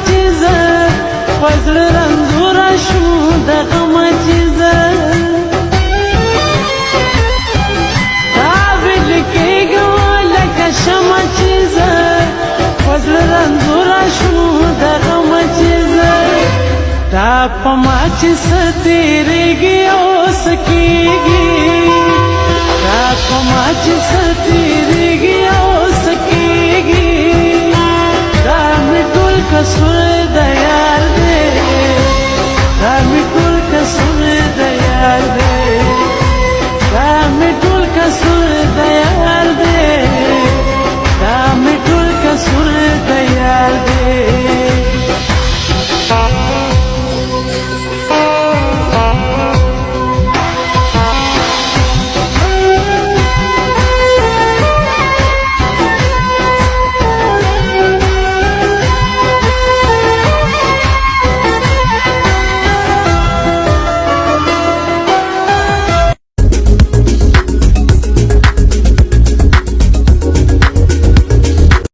چې زه په زړه رنځوره شوم د غمه چې زه تابل کېږم لکه شمعه چې زه په زړه رنځوره شوم د غمه چې زه تا په ما چې څه تېرېږي اوس کې